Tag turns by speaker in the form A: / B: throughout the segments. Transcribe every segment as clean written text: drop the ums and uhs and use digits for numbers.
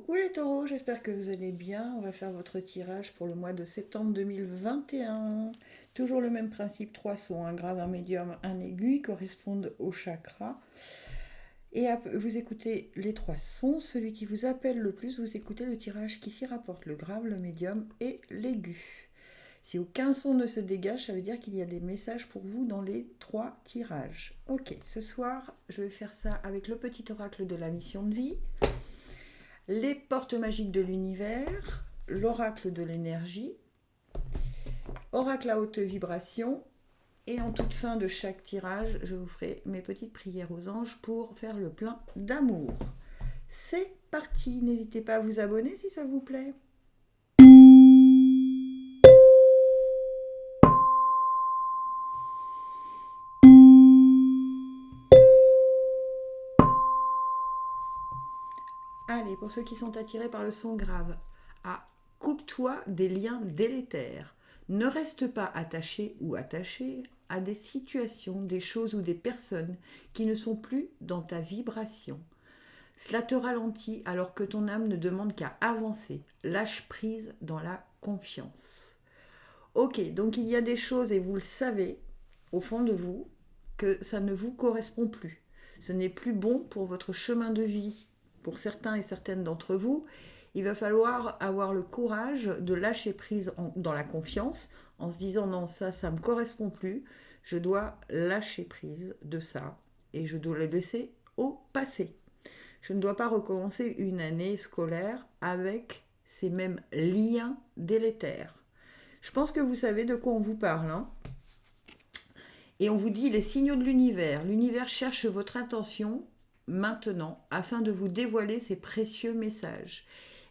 A: Coucou les taureaux, j'espère que vous allez bien. On va faire votre tirage pour le mois de septembre 2021. Toujours le même principe, 3 sons, un grave, un médium, un aigu, correspondent au chakra. Et vous écoutez les 3 sons, celui qui vous appelle le plus, vous écoutez le tirage qui s'y rapporte, le grave, le médium et l'aigu. Si aucun son ne se dégage, ça veut dire qu'il y a des messages pour vous dans les 3 tirages. Ok, ce soir, je vais faire ça avec le petit oracle de la mission de vie, les portes magiques de l'univers, l'oracle de l'énergie, oracle à haute vibration, et en toute fin de chaque tirage, je vous ferai mes petites prières aux anges pour faire le plein d'amour. C'est parti, n'hésitez pas à vous abonner si ça vous plaît. Allez, pour ceux qui sont attirés par le son grave, coupe-toi des liens délétères. Ne reste pas attaché ou attachée à des situations, des choses ou des personnes qui ne sont plus dans ta vibration. Cela te ralentit alors que ton âme ne demande qu'à avancer. Lâche prise dans la confiance. Ok, donc il y a des choses, et vous le savez, au fond de vous, que ça ne vous correspond plus. Ce n'est plus bon pour votre chemin de vie. Pour certains et certaines d'entre vous, il va falloir avoir le courage de lâcher prise dans la confiance en se disant non, ça ne me correspond plus, je dois lâcher prise de ça et je dois le laisser au passé. Je ne dois pas recommencer une année scolaire avec ces mêmes liens délétères. Je pense que vous savez de quoi on vous parle, hein. Et on vous dit les signaux de l'univers. L'univers cherche votre attention maintenant afin de vous dévoiler ces précieux messages.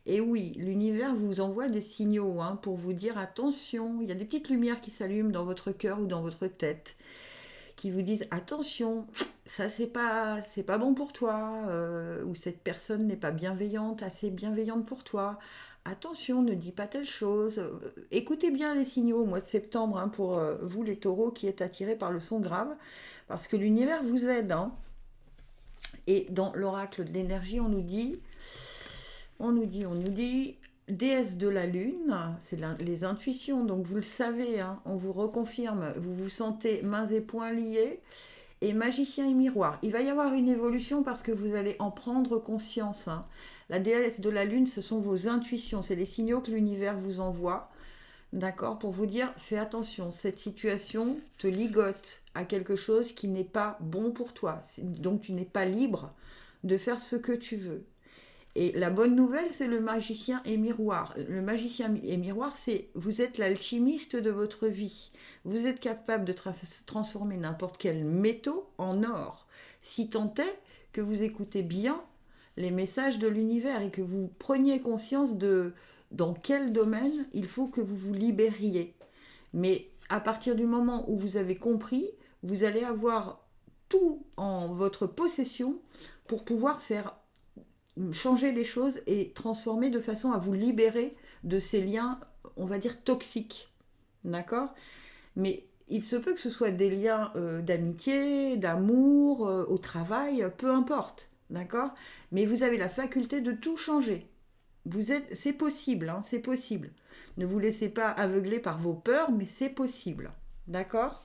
A: Et oui, l'univers vous envoie des signaux pour vous dire attention, il y a des petites lumières qui s'allument dans votre cœur ou dans votre tête qui vous disent attention, ça c'est pas bon pour toi, ou cette personne n'est pas bienveillante, assez bienveillante pour toi. Attention, ne dis pas telle chose. Écoutez bien les signaux au mois de septembre pour vous les taureaux qui êtes attirés par le son grave, parce que l'univers vous aide. Et dans l'oracle de l'énergie, on nous dit, déesse de la lune, c'est les intuitions, donc vous le savez, on vous reconfirme, vous vous sentez mains et poings liés, et magicien et miroir. Il va y avoir une évolution parce que vous allez en prendre conscience. La déesse de la lune, ce sont vos intuitions, c'est les signaux que l'univers vous envoie, d'accord, pour vous dire, fais attention, cette situation te ligote à quelque chose qui n'est pas bon pour toi, donc tu n'es pas libre de faire ce que tu veux. Et la bonne nouvelle, c'est le magicien et miroir. Le magicien et miroir, c'est vous êtes l'alchimiste de votre vie. Vous êtes capable de transformer n'importe quel métaux en or. Si tant est que vous écoutez bien les messages de l'univers et que vous preniez conscience de dans quel domaine il faut que vous vous libériez. Mais à partir du moment où vous avez compris, vous allez avoir tout en votre possession pour pouvoir faire changer les choses et transformer de façon à vous libérer de ces liens, on va dire, toxiques. D'accord ? Mais il se peut que ce soit des liens d'amitié, d'amour, au travail, peu importe. D'accord ? Mais vous avez la faculté de tout changer. C'est possible, c'est possible. Ne vous laissez pas aveugler par vos peurs, mais c'est possible. D'accord ?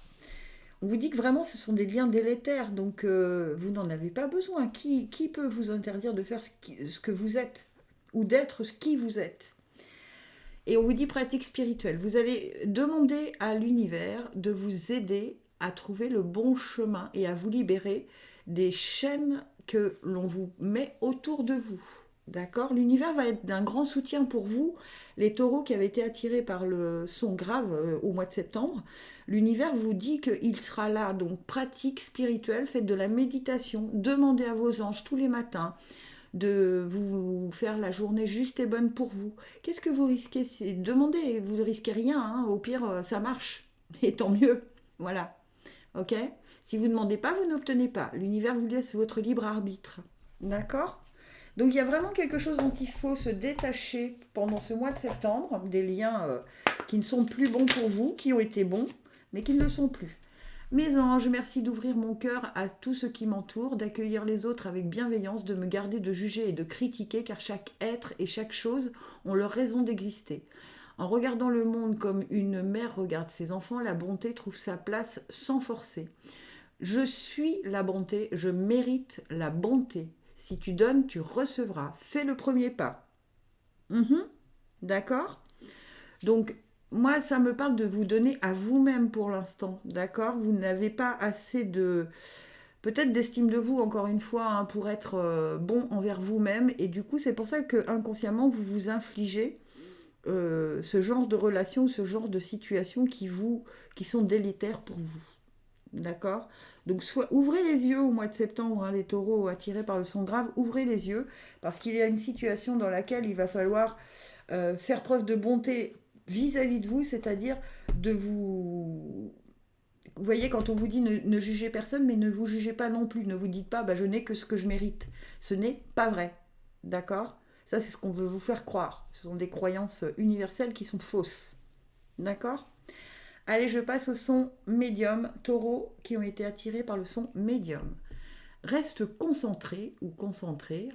A: On vous dit que vraiment ce sont des liens délétères, donc vous n'en avez pas besoin. Qui peut vous interdire de faire ce que vous êtes ou d'être ce qui vous êtes ? Et on vous dit pratique spirituelle. Vous allez demander à l'univers de vous aider à trouver le bon chemin et à vous libérer des chaînes que l'on vous met autour de vous. D'accord ? L'univers va être d'un grand soutien pour vous, les taureaux qui avaient été attirés par le son grave au mois de septembre. L'univers vous dit qu'il sera là, donc pratique spirituelle, faites de la méditation, demandez à vos anges tous les matins de vous faire la journée juste et bonne pour vous. Qu'est-ce que vous risquez ? Demandez, vous ne risquez rien, au pire ça marche, et tant mieux, voilà, ok ? Si vous ne demandez pas, vous n'obtenez pas. L'univers vous laisse votre libre arbitre, d'accord ? Donc il y a vraiment quelque chose dont il faut se détacher pendant ce mois de septembre, des liens qui ne sont plus bons pour vous, qui ont été bons, mais qui ne le sont plus. Mes anges, merci d'ouvrir mon cœur à tout ce qui m'entoure, d'accueillir les autres avec bienveillance, de me garder de juger et de critiquer, car chaque être et chaque chose ont leur raison d'exister. En regardant le monde comme une mère regarde ses enfants, la bonté trouve sa place sans forcer. Je suis la bonté, je mérite la bonté. Si tu donnes, tu recevras. Fais le premier pas. D'accord? Donc, moi, ça me parle de vous donner à vous-même pour l'instant. D'accord? Vous n'avez pas assez de... Peut-être d'estime de vous, encore une fois, hein, pour être bon envers vous-même. Et du coup, c'est pour ça que inconsciemment, vous vous infligez ce genre de relations, ce genre de situations qui sont délétères pour vous. D'accord? Donc, ouvrez les yeux au mois de septembre, hein, les taureaux attirés par le son grave, ouvrez les yeux, parce qu'il y a une situation dans laquelle il va falloir faire preuve de bonté vis-à-vis de vous, c'est-à-dire de vous... Vous voyez, quand on vous dit ne jugez personne, mais ne vous jugez pas non plus. Ne vous dites pas, je n'ai que ce que je mérite. Ce n'est pas vrai. D'accord? Ça, c'est ce qu'on veut vous faire croire. Ce sont des croyances universelles qui sont fausses. D'accord? Allez, je passe au son médium, taureaux qui ont été attirés par le son médium. Reste concentré ou concentré.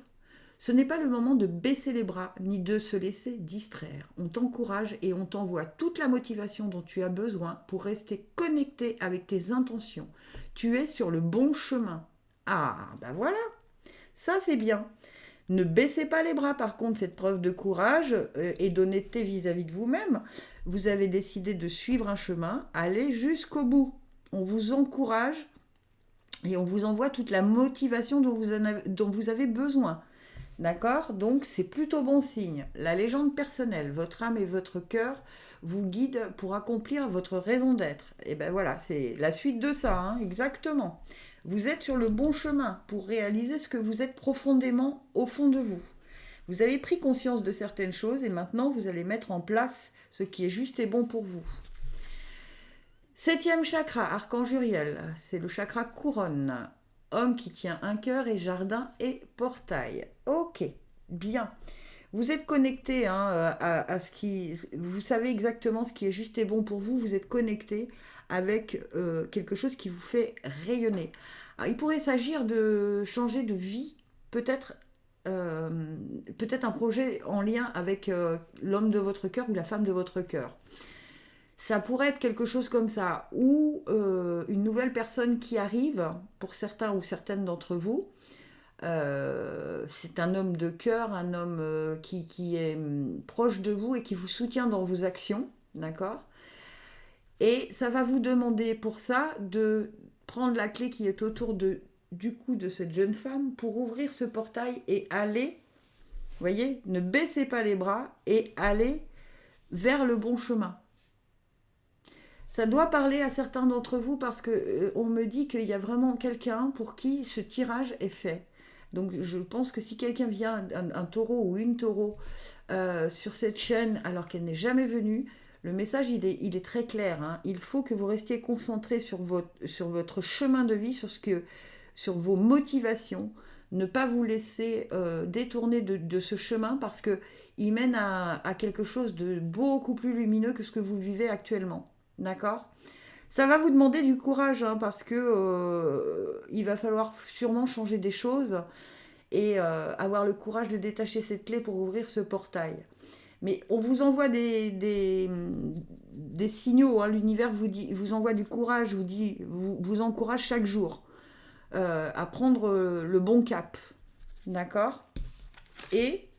A: Ce n'est pas le moment de baisser les bras, ni de se laisser distraire. On t'encourage et on t'envoie toute la motivation dont tu as besoin pour rester connecté avec tes intentions. Tu es sur le bon chemin. Ah, voilà, ça c'est bien. Ne baissez pas les bras, par contre, faites preuve de courage et d'honnêteté vis-à-vis de vous-même. Vous avez décidé de suivre un chemin, allez jusqu'au bout. On vous encourage et on vous envoie toute la motivation dont vous avez besoin. D'accord? Donc, c'est plutôt bon signe. La légende personnelle, votre âme et votre cœur vous guident pour accomplir votre raison d'être. Et ben voilà, c'est la suite de ça, hein, exactement. Vous êtes sur le bon chemin pour réaliser ce que vous êtes profondément au fond de vous. Vous avez pris conscience de certaines choses et maintenant vous allez mettre en place ce qui est juste et bon pour vous. 7e chakra, Archange Uriel, c'est le chakra couronne. Homme qui tient un cœur et jardin et portail. Ok, bien. Vous êtes connecté à ce qui... Vous savez exactement ce qui est juste et bon pour vous. Vous êtes connecté avec quelque chose qui vous fait rayonner. Alors, il pourrait s'agir de changer de vie, peut-être un projet en lien avec l'homme de votre cœur ou la femme de votre cœur. Ça pourrait être quelque chose comme ça, ou une nouvelle personne qui arrive, pour certains ou certaines d'entre vous. C'est un homme de cœur, un homme qui est proche de vous et qui vous soutient dans vos actions, d'accord? Et ça va vous demander pour ça de prendre la clé qui est autour du cou de cette jeune femme pour ouvrir ce portail et aller, vous voyez, ne baissez pas les bras et aller vers le bon chemin. Ça doit parler à certains d'entre vous parce que on me dit qu'il y a vraiment quelqu'un pour qui ce tirage est fait. Donc je pense que si quelqu'un vient, un taureau ou une taureau, sur cette chaîne alors qu'elle n'est jamais venue, le message il est très clair. Hein. Il faut que vous restiez concentré sur votre chemin de vie, sur vos motivations. Ne pas vous laisser détourner de ce chemin parce qu'il mène à quelque chose de beaucoup plus lumineux que ce que vous vivez actuellement. D'accord? Ça va vous demander du courage hein, parce que il va falloir sûrement changer des choses et avoir le courage de détacher cette clé pour ouvrir ce portail. Mais on vous envoie des signaux, hein, l'univers vous envoie du courage, vous encourage chaque jour à prendre le bon cap. D'accord? Et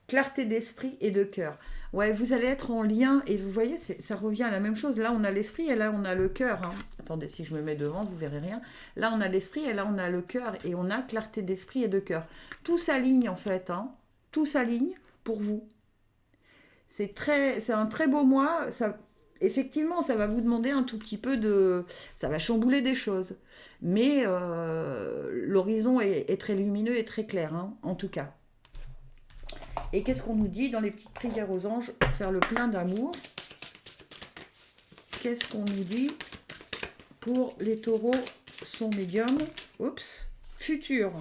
A: clarté d'esprit et de cœur. Ouais, vous allez être en lien, et vous voyez, ça revient à la même chose. Là, on a l'esprit, et là, on a le cœur. Hein. Attendez, si je me mets devant, vous verrez rien. Là, on a l'esprit, et là, on a le cœur, et on a clarté d'esprit et de cœur. Tout s'aligne, en fait. Hein. Tout s'aligne pour vous. C'est un très beau mois. Effectivement, ça va vous demander un tout petit peu de... Ça va chambouler des choses. Mais l'horizon est très lumineux et très clair, hein, en tout cas. Et qu'est-ce qu'on nous dit dans les petites prières aux anges pour faire le plein d'amour? Qu'est-ce qu'on nous dit pour les taureaux son médium? Oups, futur.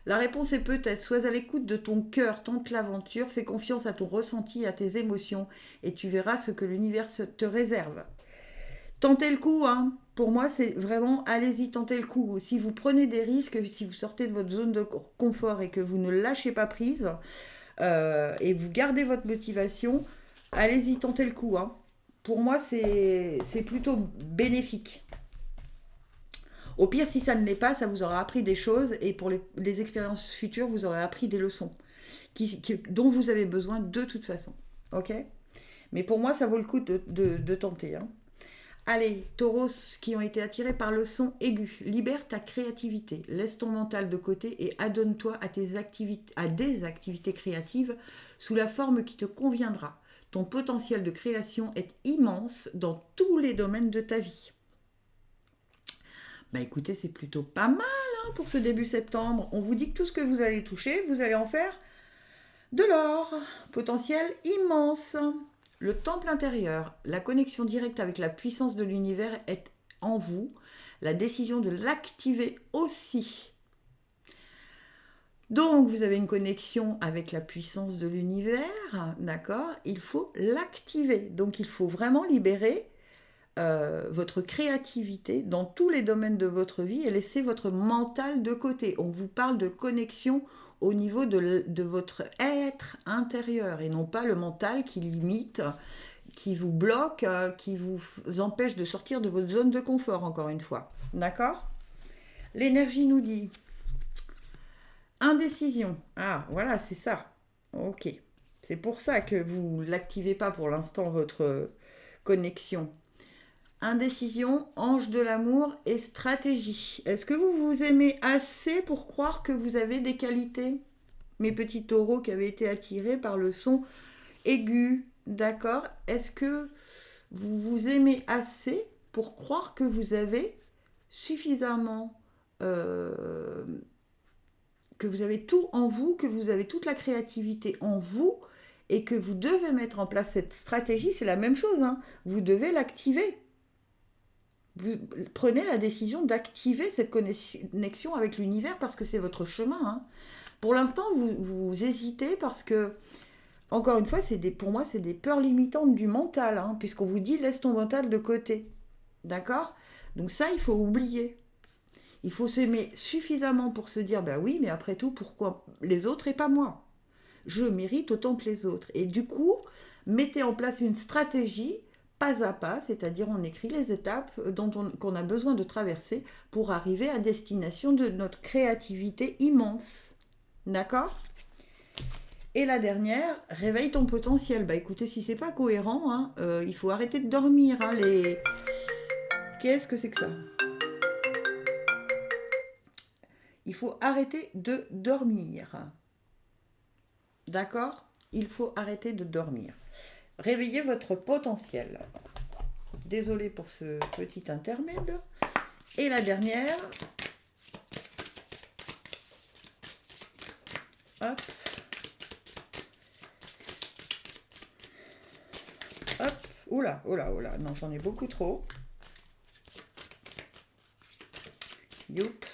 A: La réponse est peut-être, sois à l'écoute de ton cœur, tente l'aventure, fais confiance à ton ressenti, à tes émotions, et tu verras ce que l'univers te réserve. Tentez le coup, hein. Pour moi, c'est vraiment, allez-y, tentez le coup. Si vous prenez des risques, si vous sortez de votre zone de confort et que vous ne lâchez pas prise, et vous gardez votre motivation, allez-y, tentez le coup, hein. Pour moi, c'est plutôt bénéfique. Au pire, si ça ne l'est pas, ça vous aura appris des choses et pour les expériences futures, vous aurez appris des leçons dont vous avez besoin de toute façon. Ok? Mais pour moi, ça vaut le coup de tenter, hein. Allez, taureaux qui ont été attirés par le son aigu, libère ta créativité, laisse ton mental de côté et adonne-toi à des activités créatives sous la forme qui te conviendra. Ton potentiel de création est immense dans tous les domaines de ta vie. Bah écoutez, c'est plutôt pas mal hein, pour ce début septembre. On vous dit que tout ce que vous allez toucher, vous allez en faire de l'or. Potentiel immense. Le temple intérieur, la connexion directe avec la puissance de l'univers est en vous. La décision de l'activer aussi. Donc, vous avez une connexion avec la puissance de l'univers, d'accord? Il faut l'activer. Donc, il faut vraiment libérer votre créativité dans tous les domaines de votre vie et laisser votre mental de côté. On vous parle de connexion au niveau de votre être intérieur et non pas le mental qui limite, qui vous bloque, qui vous empêche de sortir de votre zone de confort, encore une fois. D'accord? L'énergie nous dit indécision. Ah, voilà, c'est ça. Ok. C'est pour ça que vous l'activez pas pour l'instant, votre connexion. Indécision, ange de l'amour et stratégie. Est-ce que vous vous aimez assez pour croire que vous avez des qualités? Mes petits taureaux qui avaient été attirés par le son aigu, d'accord? Est-ce que vous vous aimez assez pour croire que vous avez suffisamment... que vous avez tout en vous, que vous avez toute la créativité en vous et que vous devez mettre en place cette stratégie? C'est la même chose, hein. Vous devez l'activer. Vous prenez la décision d'activer cette connexion avec l'univers parce que c'est votre chemin, hein. Pour l'instant, vous hésitez parce que, encore une fois, pour moi, c'est des peurs limitantes du mental, hein, puisqu'on vous dit laisse ton mental de côté. D'accord? Donc ça, il faut oublier. Il faut s'aimer suffisamment pour se dire, bah oui, mais après tout, pourquoi les autres et pas moi? Je mérite autant que les autres. Et du coup, mettez en place une stratégie pas à pas, c'est-à-dire on écrit les étapes qu'on a besoin de traverser pour arriver à destination de notre créativité immense. D'accord? Et la dernière, réveille ton potentiel. Bah écoutez, si c'est pas cohérent, hein, il faut arrêter de dormir. Hein, Qu'est-ce que c'est que ça? Il faut arrêter de dormir. D'accord? Il faut arrêter de dormir. Réveillez votre potentiel. Désolée pour ce petit intermède. Et la dernière. Hop. Hop. Oula, oula, oula. Non, j'en ai beaucoup trop. Youp.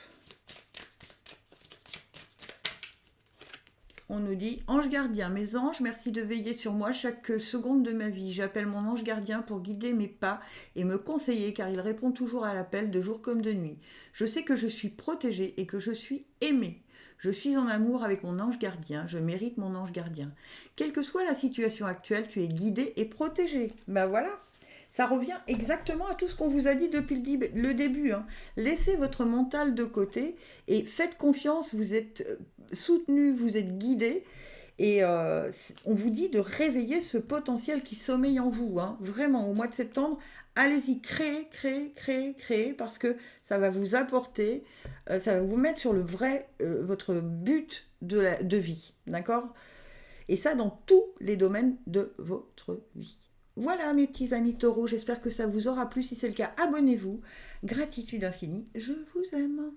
A: On nous dit « Ange gardien, mes anges, merci de veiller sur moi chaque seconde de ma vie. J'appelle mon ange gardien pour guider mes pas et me conseiller car il répond toujours à l'appel de jour comme de nuit. Je sais que je suis protégée et que je suis aimée. Je suis en amour avec mon ange gardien, je mérite mon ange gardien. Quelle que soit la situation actuelle, tu es guidée et protégée. » Ben voilà, ça revient exactement à tout ce qu'on vous a dit depuis le début. Hein. Laissez votre mental de côté et faites confiance, vous êtes soutenu, vous êtes guidé et on vous dit de réveiller ce potentiel qui sommeille en vous. Hein. Vraiment, au mois de septembre, allez-y, créez parce que ça va vous apporter, ça va vous mettre sur le vrai, votre but de vie, d'accord? Et ça dans tous les domaines de votre vie. Voilà mes petits amis taureaux, j'espère que ça vous aura plu. Si c'est le cas, abonnez-vous. Gratitude infinie, je vous aime.